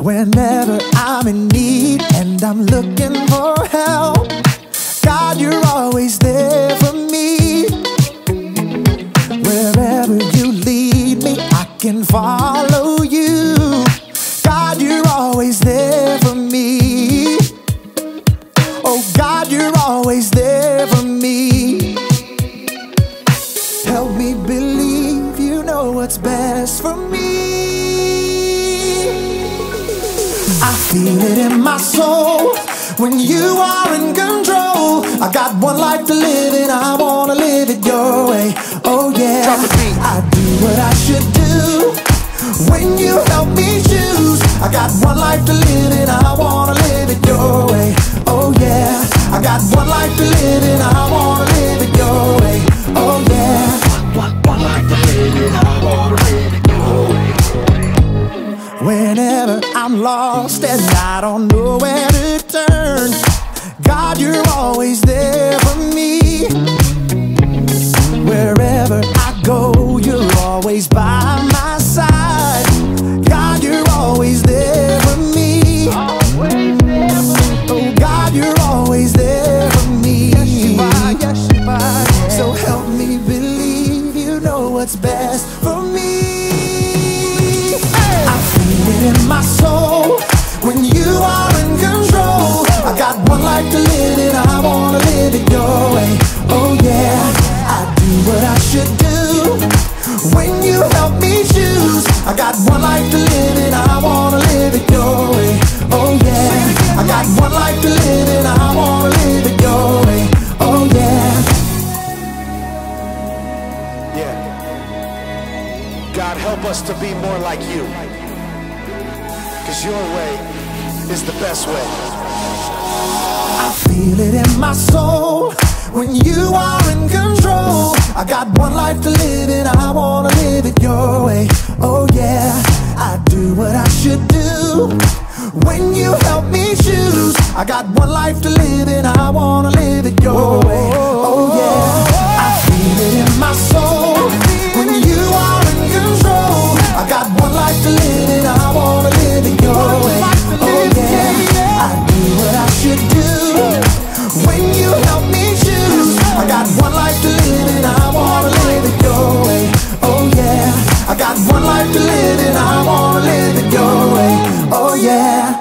Whenever I'm in need and I'm looking for help, God, you're always there for me. Wherever you lead me, I can follow you. God, you're always there for me. Oh, God, you're always there for me. Help me believe you know what's best for me. I feel it in my soul when you are in control. I got one life to live and I wanna live it your way. Oh yeah, I do what I should do when you help me choose. I got one life to live and I wanna live it your way. Oh yeah, I got one life to live and I wanna live it your way. Oh yeah, one life to live and I wanna live it your way. Whenever I'm lost and I don't know where to turn, God, you're always there for me. Wherever I go, you're always by my side. God, you're always there for me. Oh, God, you're always there for me. So help me believe you know what's best for me. I feel it in my soul when you are in control. I got one life to live and I wanna live it your way. Oh yeah, I do what I should do when you help me choose. I got one life to live and I wanna live it your way. Oh yeah, I got one life to live and I wanna live it your way. Oh yeah. Yeah. God, help us to be more like you, 'cause your way is the best way. I feel it in my soul when you are in control. I got one life to live and I wanna live it your way. Oh yeah, I do what I should do when you help me choose. I got one life to live and I wanna live it your way. Oh yeah, I feel it in my soul when you are in control. I got one life to live and I wanna live it your way. Oh yeah, I do what I should do when you help me choose. I got one life to live and I wanna live it your way. Oh yeah, I got one life to live and I wanna live it your way. Oh yeah.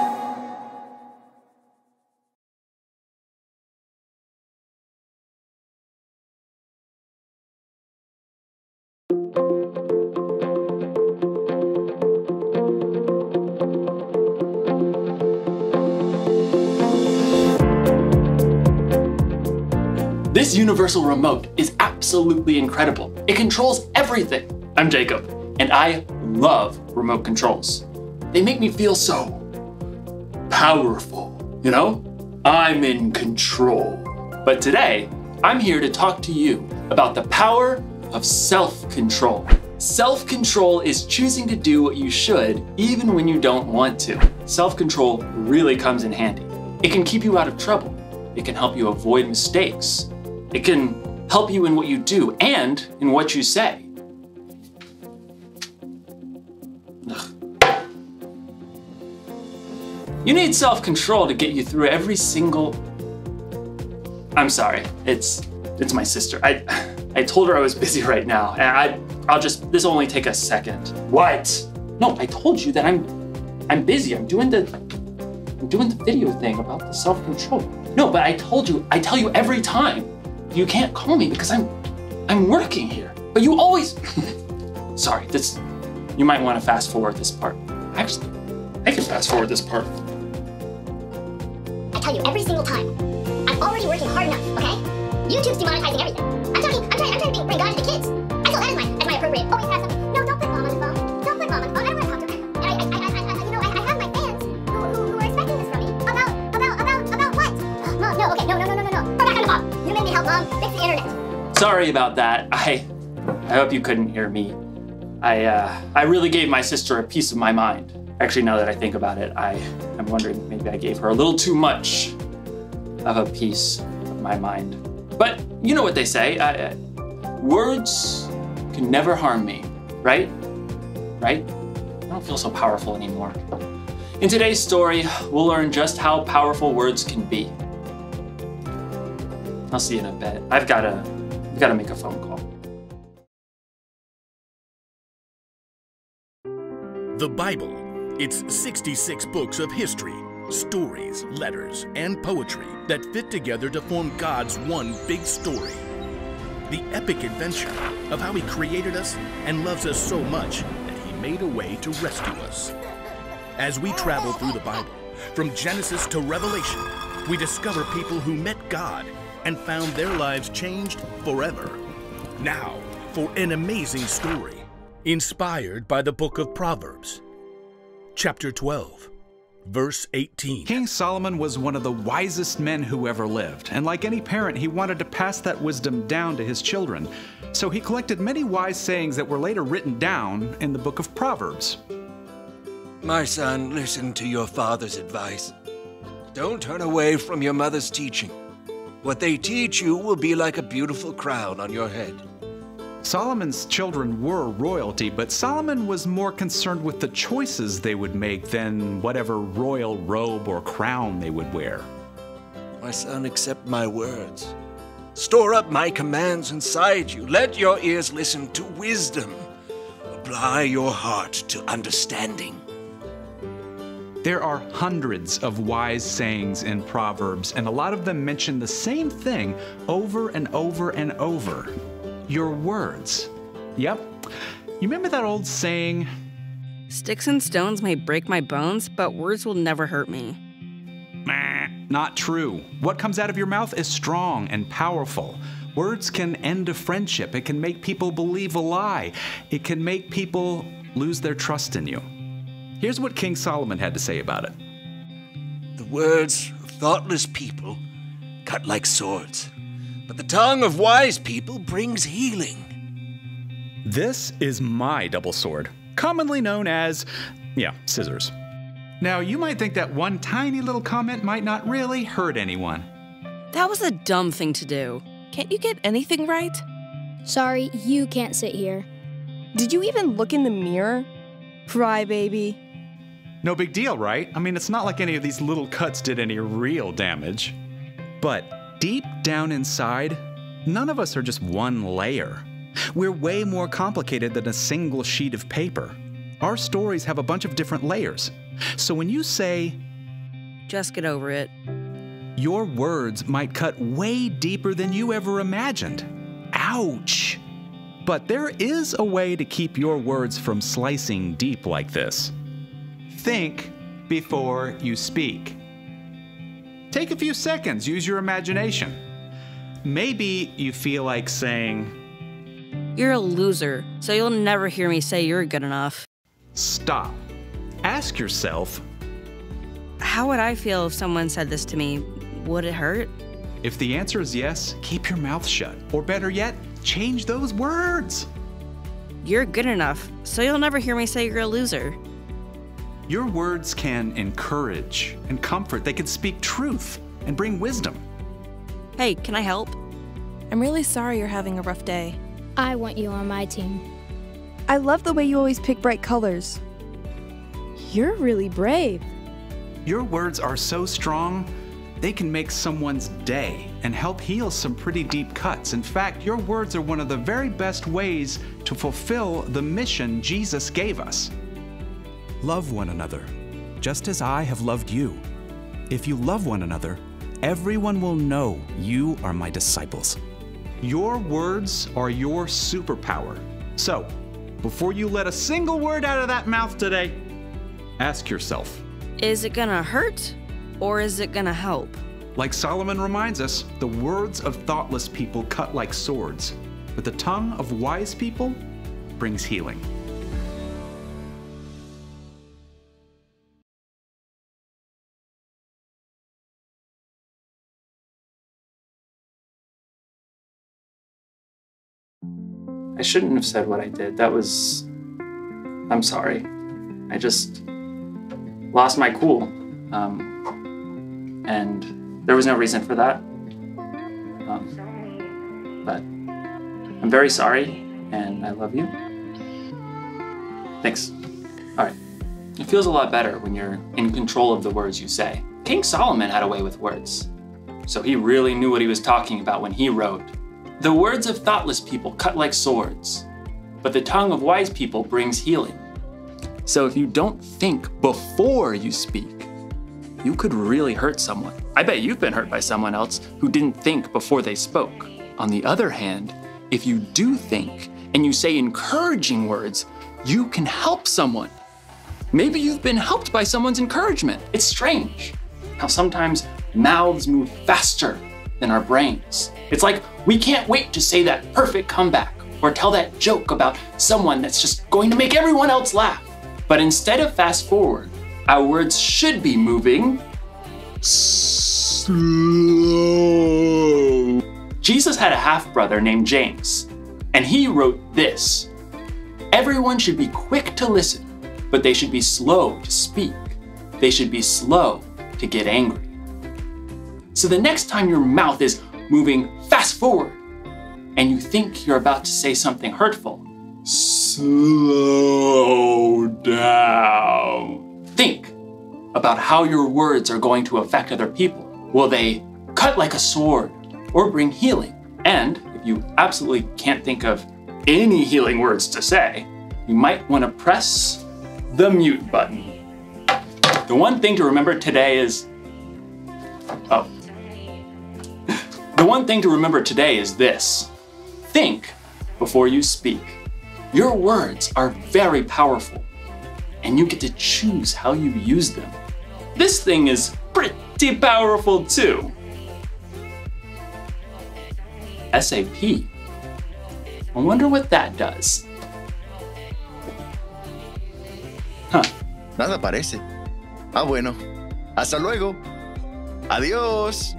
This universal remote is absolutely incredible. It controls everything. I'm Jacob, and I love remote controls. They make me feel so powerful, you know? I'm in control. But today, I'm here to talk to you about the power of self-control. Self-control is choosing to do what you should even when you don't want to. Self-control really comes in handy. It can keep you out of trouble. It can help you avoid mistakes. It can help you in what you do and in what you say. Ugh. You need self-control to get you through every single... I'm sorry, it's my sister. I told her I was busy right now, and this will only take a second. What? No, I told you that I'm busy. I'm doing the video thing about the self-control. No, but I tell you every time. You can't call me because I'm working here. But you always... Sorry, you might want to fast forward this part. Actually, I can fast forward this part. I tell you every single time, I'm already working hard enough, okay? YouTube's demonetizing everything. I'm trying to bring God into the kids. I feel that as my appropriate. Oh, wait, can I have something? No, don't put mom on the phone. Don't put mom on the phone. I don't want to talk to her. And I have my fans who are expecting this from me. About what? Mom, no, okay, no. Go back on the phone. You made me help mom fix the internet. Sorry about that. I hope you couldn't hear me. I really gave my sister a piece of my mind. Actually, now that I think about it, I'm wondering maybe I gave her a little too much of a piece of my mind. But you know what they say, words can never harm me, right? Right? I don't feel so powerful anymore. In today's story, we'll learn just how powerful words can be. I'll see you in a bit. I've gotta make a phone call. The Bible. It's 66 books of history, stories, letters, and poetry that fit together to form God's one big story. The epic adventure of how He created us and loves us so much that He made a way to rescue us. As we travel through the Bible, from Genesis to Revelation, we discover people who met God and found their lives changed forever. Now, for an amazing story, inspired by the book of Proverbs. Chapter 12, verse 18. King Solomon was one of the wisest men who ever lived, and like any parent, he wanted to pass that wisdom down to his children. So he collected many wise sayings that were later written down in the book of Proverbs. My son, listen to your father's advice. Don't turn away from your mother's teaching. What they teach you will be like a beautiful crown on your head. Solomon's children were royalty, but Solomon was more concerned with the choices they would make than whatever royal robe or crown they would wear. My son, accept my words. Store up my commands inside you. Let your ears listen to wisdom. Apply your heart to understanding. There are hundreds of wise sayings in Proverbs, and a lot of them mention the same thing over and over and over. Your words. Yep. You remember that old saying? Sticks and stones may break my bones, but words will never hurt me. Not true. What comes out of your mouth is strong and powerful. Words can end a friendship. It can make people believe a lie. It can make people lose their trust in you. Here's what King Solomon had to say about it. The words of thoughtless people cut like swords, but the tongue of wise people brings healing. This is my double sword, commonly known as, scissors. Now, you might think that one tiny little comment might not really hurt anyone. That was a dumb thing to do. Can't you get anything right? Sorry, you can't sit here. Did you even look in the mirror? Crybaby. No big deal, right? I mean, it's not like any of these little cuts did any real damage. But deep down inside, none of us are just one layer. We're way more complicated than a single sheet of paper. Our stories have a bunch of different layers. So when you say, just get over it, your words might cut way deeper than you ever imagined. Ouch! But there is a way to keep your words from slicing deep like this. Think before you speak. Take a few seconds, use your imagination. Maybe you feel like saying, you're a loser, so you'll never hear me say you're good enough. Stop. Ask yourself, how would I feel if someone said this to me? Would it hurt? If the answer is yes, keep your mouth shut. Or better yet, change those words. You're good enough, so you'll never hear me say you're a loser. Your words can encourage and comfort. They can speak truth and bring wisdom. Hey, can I help? I'm really sorry you're having a rough day. I want you on my team. I love the way you always pick bright colors. You're really brave. Your words are so strong, they can make someone's day and help heal some pretty deep cuts. In fact, your words are one of the very best ways to fulfill the mission Jesus gave us. Love one another, just as I have loved you. If you love one another, everyone will know you are my disciples. Your words are your superpower. So, before you let a single word out of that mouth today, ask yourself, is it gonna hurt or is it gonna help? Like Solomon reminds us, the words of thoughtless people cut like swords, but the tongue of wise people brings healing. I shouldn't have said what I did. I'm sorry. I just lost my cool. And there was no reason for that. but I'm very sorry, and I love you. Thanks. All right. It feels a lot better when you're in control of the words you say. King Solomon had a way with words, so he really knew what he was talking about when he wrote, "The words of thoughtless people cut like swords, but the tongue of wise people brings healing." So if you don't think before you speak, you could really hurt someone. I bet you've been hurt by someone else who didn't think before they spoke. On the other hand, if you do think and you say encouraging words, you can help someone. Maybe you've been helped by someone's encouragement. It's strange how sometimes mouths move faster than our brains. It's like we can't wait to say that perfect comeback or tell that joke about someone that's just going to make everyone else laugh. But instead of fast forward, our words should be moving slow. Jesus had a half-brother named James, and he wrote this: "Everyone should be quick to listen, but they should be slow to speak. They should be slow to get angry." So the next time your mouth is moving fast forward and you think you're about to say something hurtful, slow down. Think about how your words are going to affect other people. Will they cut like a sword or bring healing? And if you absolutely can't think of any healing words to say, you might want to press the mute button. The one thing to remember today is, the one thing to remember today is this: think before you speak. Your words are very powerful, and you get to choose how you use them. This thing is pretty powerful too. SAP. I wonder what that does. Huh. Nada parece. Ah, bueno. Hasta luego. Adiós.